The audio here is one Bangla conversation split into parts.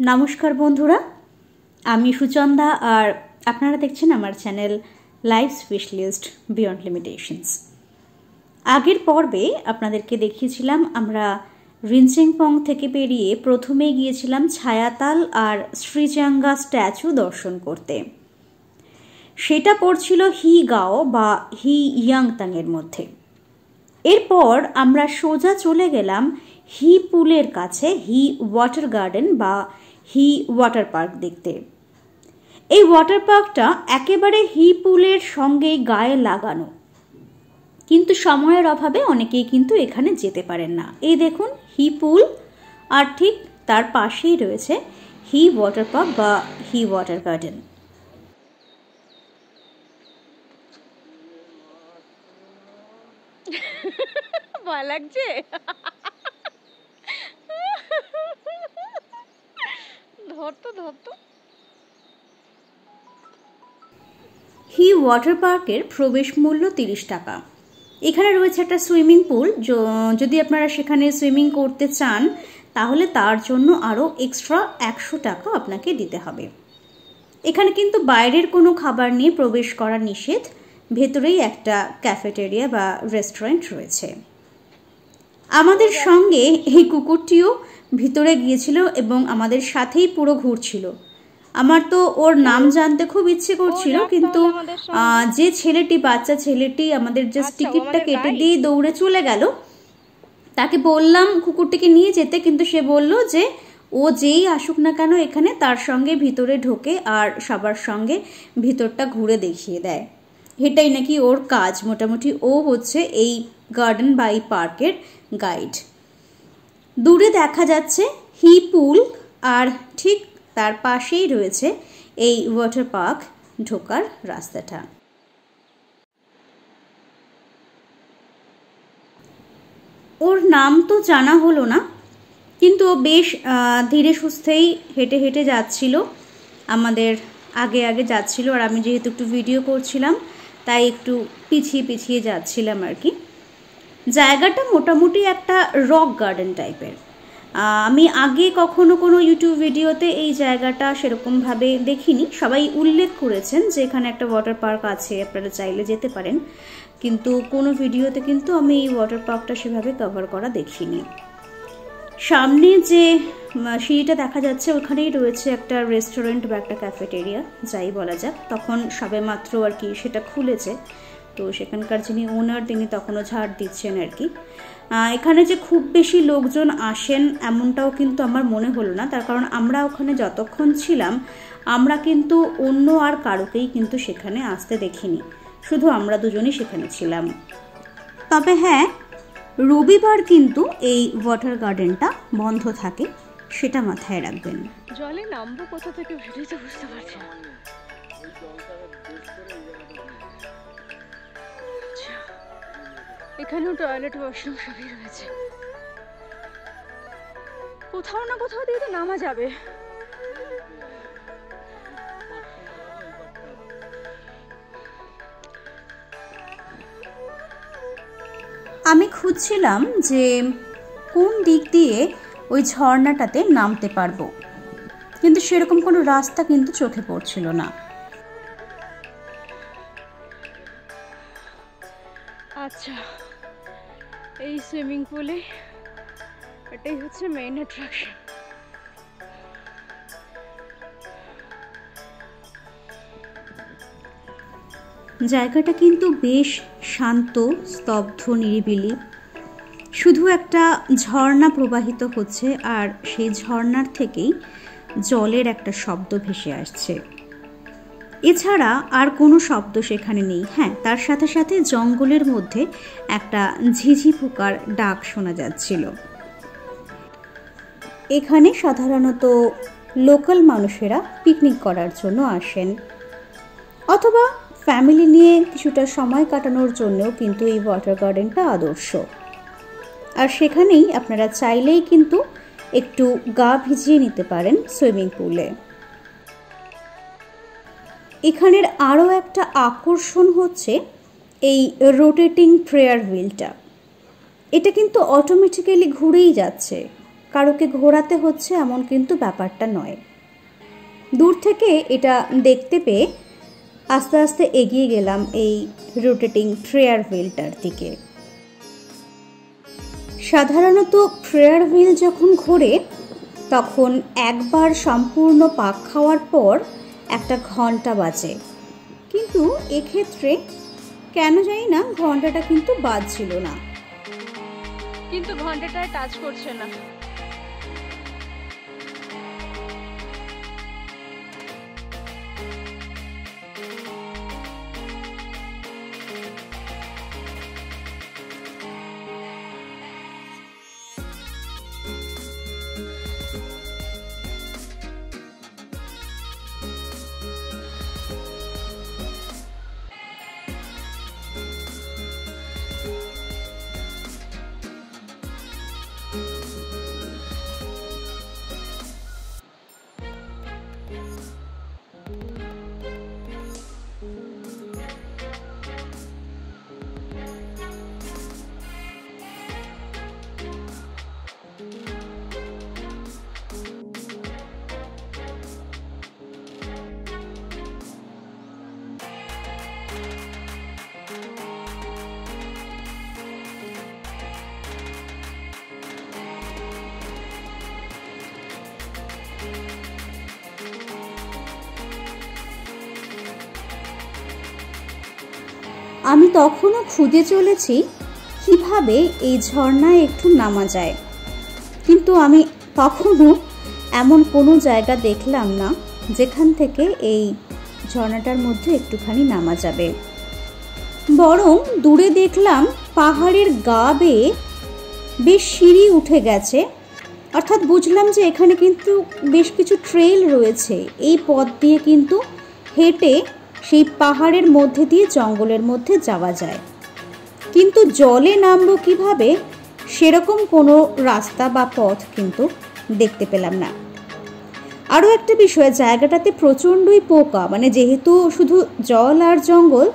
नमस्कार बंधुरा आमी सुचंदा और आपनारा देखছেন আমার channel life specialist beyond limitations. আগের পর্বে আপনাদেরকে দেখিয়েছিলাম আমরা রিনচেনপং থেকে বেরিয়ে প্রথমে গিয়েছিলাম ছায়াতাল আর শ্রীজাঙ্গা স্ট্যাচু দর্শন করতে। সেটা পড়ছিল হি গাও বা হি ইয়াংতাং এর মধ্যে। এরপর আমরা সোজা চলে গেলাম হি পুলের কাছে হি ওয়াটার গার্ডেন বা হি ওয়াটার পার্ক দেখতে। এই ওয়াটার পার্কটা একেবারে হি পুলের সঙ্গে গায়ে লাগানো, কিন্তু সময়ের অভাবে অনেকেই কিন্তু এখানে যেতে পারেন না। এই দেখুন হি পুল আর ঠিক তার পাশেই রয়েছে হি ওয়াটার পার্ক বা হি ওয়াটার গার্ডেন। ভয় লাগছে? ধরতো হি ওয়াটার পার্কের প্রবেশ মূল্য 30 টাকা। এখানে রয়েছে একটা সুইমিং পুল, যদি আপনারা সেখানে সুইমিং করতে চান তাহলে তার জন্য আরও এক্সট্রা 100 টাকা আপনাকে দিতে হবে। এখানে কিন্তু বাইরের কোনো খাবার নিয়ে প্রবেশ করা নিষেধ, ভেতরেই একটা ক্যাফেটেরিয়া বা রেস্টুরেন্ট রয়েছে। আমাদের সঙ্গে এই কুকুরটিও ভিতরে গিয়েছিল এবং আমাদের সাথেই পুরো ঘুরছিল। আমার তো ওর নাম জানতে খুব ইচ্ছে করছিল, কিন্তু যে বাচ্চা ছেলেটি আমাদের জাস্ট টিকিটটা কেটে দিয়ে দৌড়ে চলে গেল, তাকে বললাম কুকুরটিকে নিয়ে যেতে, কিন্তু সে বলল যে ও যেই আসুক না কেন এখানে তার সঙ্গে ভিতরে ঢোকে আর সবার সঙ্গে ভিতরটা ঘুরে দেখিয়ে দেয়। এটাই নাকি ওর কাজ। মোটামুটি ও হচ্ছে এই গার্ডেন বা এই পার্কের গাইড। দূরে দেখা যাচ্ছে হি পুল আর ঠিক তার পাশেই রয়েছে এই ওয়াটার পার্ক ঢোকার রাস্তাটা। ওর নাম তো জানা হলো না, কিন্তু ও বেশ ধীরে সুস্থেই হেঁটে হেঁটে যাচ্ছিল, আমাদের আগে আগে যাচ্ছিল। আর আমি যেহেতু একটু ভিডিও করছিলাম তাই একটু পিছিয়ে পিছিয়ে যাচ্ছিলাম আর কি। জায়গাটা মোটামুটি একটা রক গার্ডেন টাইপের। আমি আগে কখনো কোনো ইউটিউব ভিডিওতে এই জায়গাটা সেরকমভাবে দেখিনি। সবাই উল্লেখ করেছেন যে এখানে একটা ওয়াটার পার্ক আছে, আপনারা চাইলে যেতে পারেন, কিন্তু কোনো ভিডিওতে কিন্তু আমি এই ওয়াটার পার্কটা সেভাবে কভার করা দেখিনি। সামনে যে সিঁড়িটা দেখা যাচ্ছে ওখানেই রয়েছে একটা রেস্টুরেন্ট বা একটা ক্যাফেটেরিয়া যাই বলা যাক। তখন সবে মাত্র আর কি সেটা খুলেছে, তো সেখানকার যিনি ওনার তিনি তখনও ছাড় দিচ্ছেন আর কি। এখানে যে খুব বেশি লোকজন আসেন এমনটাও কিন্তু আমার মনে হলো না, তার কারণ আমরা ওখানে যতক্ষণ ছিলাম আমরা কিন্তু অন্য আর কারোকেই কিন্তু সেখানে আসতে দেখিনি, শুধু আমরা দুজনই সেখানে ছিলাম। তবে হ্যাঁ, রবিবার কিন্তু এই ওয়াটার গার্ডেনটা বন্ধ থাকে, সেটা মাথায় রাখবেন। জলে নামবো কোথা থেকে সেটাই তো বুঝতে পারছি না। এখানেও টয়লেট ওয়াশরুম সবই রয়েছে, কোথাও না কোথাও দিয়ে তো নামা যাবে। আমি খুঁজছিলাম যে কোন দিক দিয়ে ওই ঝর্ণাটাতে নামতে পারবো, কিন্তু সেরকম কোনো রাস্তা কিন্তু চোখে পড়ছিল না। আচ্ছা, এই সুইমিং পুলে এটাই হচ্ছে মেইন অ্যাট্রাকশন। জায়গাটা কিন্তু বেশ শান্ত, স্তব্ধ, নিরিবিলি। শুধু একটা ঝর্ণা প্রবাহিত হচ্ছে আর সেই ঝর্ণার থেকেই জলের একটা শব্দ ভেসে আসছে। এছাড়া আর কোনো শব্দ সেখানে নেই। হ্যাঁ, তার সাথে সাথে জঙ্গলের মধ্যে একটা ঝিঝি পোকার ডাক শোনা যাচ্ছিল। এখানে সাধারণত লোকাল মানুষেরা পিকনিক করার জন্য আসেন, অথবা ফ্যামিলি নিয়ে কিছুটা সময় কাটানোর জন্যও কিন্তু এই ওয়াটার গার্ডেনটা আদর্শ। আর সেখানেই আপনারা চাইলেই কিন্তু একটু গা ভিজিয়ে নিতে পারেন সুইমিং পুলে। এখানের আরও একটা আকর্ষণ হচ্ছে এই রোটেটিং প্রেয়ার হুইলটা। এটা কিন্তু অটোমেটিক্যালি ঘুরেই যাচ্ছে, কারোকে ঘোরাতে হচ্ছে এমন কিন্তু ব্যাপারটা নয়। দূর থেকে এটা দেখতে পেয়ে আস্তে আস্তে এগিয়ে গেলাম এই রোটেটিং প্রেয়ার হুইলটার দিকে। সাধারণত প্রেয়ার হুইল যখন ঘোরে তখন একবার সম্পূর্ণ পাক খাওয়ার পর একটা ঘন্টা বাজে, কিন্তু এক্ষেত্রে কেন জানি না ঘন্টাটা কিন্তু বাজছিল না, কিন্তু ঘন্টাটায় টাচ করছে না। আমি তখনও খুঁজে চলেছি কিভাবে এই ঝর্ণায় একটু নামা যায়, কিন্তু আমি তখনও এমন কোনো জায়গা দেখলাম না যেখান থেকে এই ঝর্ণাটার মধ্যে একটুখানি নামা যাবে। বরং দূরে দেখলাম পাহাড়ের গা বেয়ে বেশ সিঁড়ি উঠে গেছে, অর্থাৎ বুঝলাম যে এখানে কিন্তু বেশ কিছু ট্রেল রয়েছে। এই পথ দিয়ে কিন্তু হেঁটে সেই পাহাড়ের মধ্যে দিয়ে জঙ্গলের মধ্যে যাওয়া যায়, কিন্তু জলে নামবো কিভাবে সেরকম কোনো রাস্তা বা পথ কিন্তু দেখতে পেলাম না। আরও একটা বিষয়, জায়গাটাতে প্রচণ্ডই পোকা, মানে যেহেতু শুধু জল আর জঙ্গল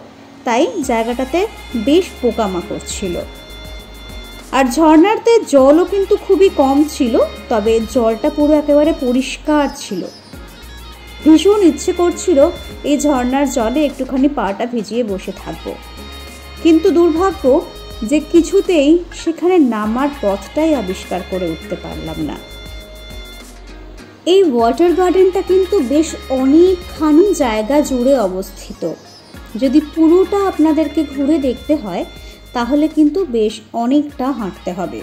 তাই জায়গাটাতে বেশ পোকামাকড় ছিল। আর ঝর্ণাতে জলও কিন্তু খুবই কম ছিল, তবে জলটা পুরো একেবারে পরিষ্কার ছিল। ভীষণ ইচ্ছে করছিল এই ঝর্ণার জলে একটুখানি পাটা ভিজিয়ে বসে থাকবো, কিন্তু দুর্ভাগ্য যে কিছুতেই সেখানে নামার পথটাই আবিষ্কার করে উঠতে পারলাম না। এই ওয়াটার গার্ডেনটা কিন্তু বেশ অনেকখানি জায়গা জুড়ে অবস্থিত। যদি পুরোটা আপনাদেরকে ঘুরে দেখতে হয় তাহলে কিন্তু বেশ অনেকটা হাঁটতে হবে।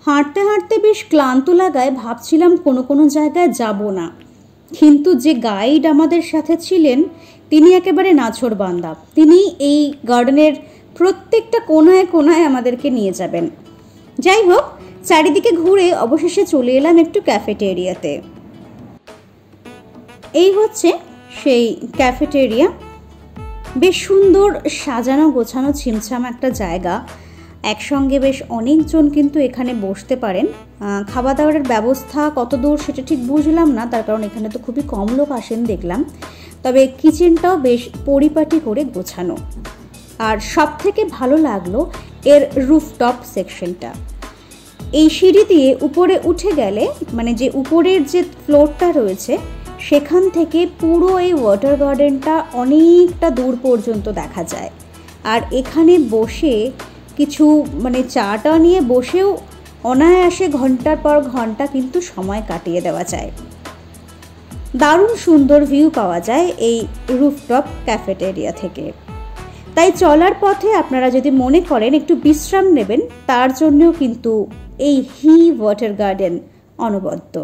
হাঁটতে হাঁটতে বেশ ক্লান্ত লাগায় ভাবছিলাম কোনো কোনো জায়গায় যাব না, কিন্তু যে গাইড আমাদের সাথে ছিলেন তিনি একেবারে নাছোড়বান্দা। তিনি এই গার্ডেনের প্রত্যেকটা কোনায় কোনায় আমাদেরকে নিয়ে যাবেন। যাই হোক, চারিদিকে ঘুরে অবশেষে চলে এলাম একটু ক্যাফেটেরিয়াতে। এই হচ্ছে সেই ক্যাফেটেরিয়া, বেশ সুন্দর সাজানো গোছানো ছিমছাম একটা জায়গা। একসঙ্গে বেশ অনেকজন কিন্তু এখানে বসতে পারেন। খাওয়া দাওয়ার ব্যবস্থা কত দূর সেটা ঠিক বুঝলাম না, তার কারণ এখানে তো খুবই কম লোক আসেন দেখলাম। তবে কিচেনটাও বেশ পরিপাটি করে গোছানো। আর সব থেকে ভালো লাগলো এর রুফটপ সেকশনটা। এই সিঁড়ি দিয়ে উপরে উঠে গেলে, মানে যে উপরের যে ফ্লোরটা রয়েছে সেখান থেকে পুরো এই ওয়াটার গার্ডেনটা অনেকটা দূর পর্যন্ত দেখা যায়। আর এখানে বসে কিছু মানে চাটা নিয়ে বসেও অনায়াসে ঘন্টার পর ঘন্টা কিন্তু সময় কাটিয়ে দেওয়া যায়। দারুণ সুন্দর ভিউ পাওয়া যায় এই রুফটপ ক্যাফেটেরিয়া থেকে। তাই চলার পথে আপনারা যদি মনে করেন একটু বিশ্রাম নেবেন, তার জন্যও কিন্তু এই হি ওয়াটার গার্ডেন অনবদ্য।